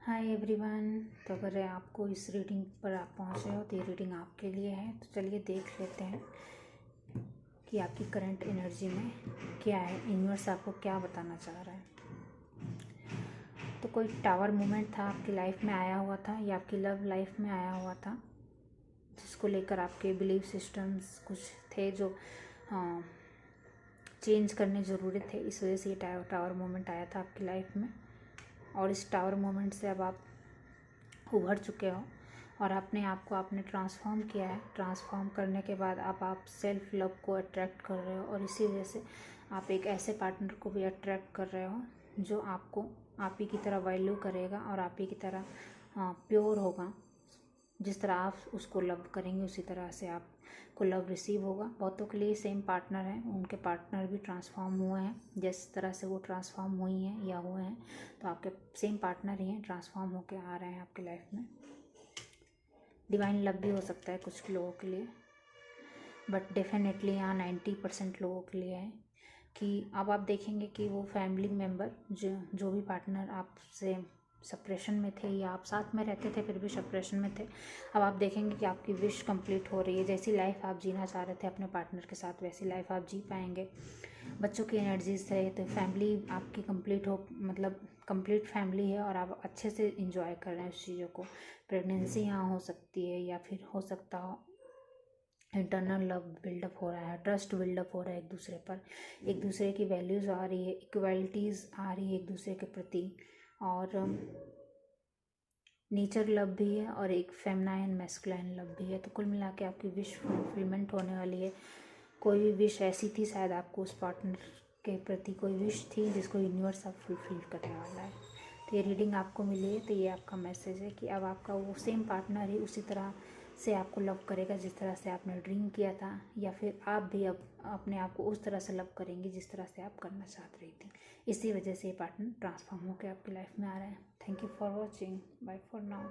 Hi everyone. तो अगर आपको इस रीडिंग पर आप पहुँचे हो तो ये रीडिंग आपके लिए है। तो चलिए देख लेते हैं कि आपकी करंट एनर्जी में क्या है, यूनिवर्स आपको क्या बताना चाह रहा है। तो कोई टावर मोमेंट था आपकी लाइफ में आया हुआ था या आपकी लव लाइफ में आया हुआ था, जिसको लेकर आपके बिलीफ सिस्टम्स कुछ थे जो चेंज करने ज़रूरी थे। इस वजह से ये टावर मोमेंट आया था आपकी लाइफ में, और इस टावर मोमेंट से अब आप उभर चुके हो और अपने आप को आपने ट्रांसफॉर्म किया है। ट्रांसफॉर्म करने के बाद अब आप सेल्फ लव को अट्रैक्ट कर रहे हो, और इसी वजह से आप एक ऐसे पार्टनर को भी अट्रैक्ट कर रहे हो जो आपको आप ही की तरह वैल्यू करेगा और आप ही की तरह प्योर होगा। जिस तरह आप उसको लव करेंगे उसी तरह से आपको लव रिसीव होगा। बहुतों के लिए सेम पार्टनर हैं, उनके पार्टनर भी ट्रांसफॉर्म हुए हैं जिस तरह से वो ट्रांसफॉर्म हुई हैं या हुए हैं। तो आपके सेम पार्टनर ही हैं, ट्रांसफॉर्म होके आ रहे हैं आपके लाइफ में। डिवाइन लव भी हो सकता है कुछ लोगों के लिए, बट डेफिनेटली यहाँ 90% लोगों के लिए है कि अब आप देखेंगे कि वो फैमिली मेम्बर जो भी पार्टनर आपसे सेपरेशन में थे या आप साथ में रहते थे फिर भी सेपरेशन में थे, अब आप देखेंगे कि आपकी विश कंप्लीट हो रही है। जैसी लाइफ आप जीना चाह रहे थे अपने पार्टनर के साथ वैसी लाइफ आप जी पाएंगे। बच्चों की एनर्जीज है तो फैमिली आपकी कंप्लीट हो, मतलब कंप्लीट फैमिली है और आप अच्छे से इंजॉय कर रहे हैं उस चीज़ों को। प्रेगनेंसी यहाँ हो सकती है या फिर हो सकता हो इंटरनल लव बिल्डअप हो रहा है, ट्रस्ट बिल्डअप हो रहा है एक दूसरे पर, एक दूसरे की वैल्यूज़ आ रही है, इक्वालिटीज़ आ रही है एक दूसरे के प्रति, और नेचर लव भी है और एक फेमिनाइन मैस्कुलाइन लव भी है। तो कुल मिला के आपकी विश फुलफिलमेंट होने वाली है। कोई भी विश ऐसी थी, शायद आपको उस पार्टनर के प्रति कोई विश थी जिसको यूनिवर्स अब फुलफिल करने वाला है। तो ये रीडिंग आपको मिली है, तो ये आपका मैसेज है कि अब आपका वो सेम पार्टनर ही उसी तरह से आपको लव करेगा जिस तरह से आपने ड्रीम किया था, या फिर आप भी अब अपने आप को उस तरह से लव करेंगे जिस तरह से आप करना चाहते रही थी। इसी वजह से ये पार्टनर ट्रांसफॉर्म होकर आपकी लाइफ में आ रहा है। Thank you for watching. Bye for now.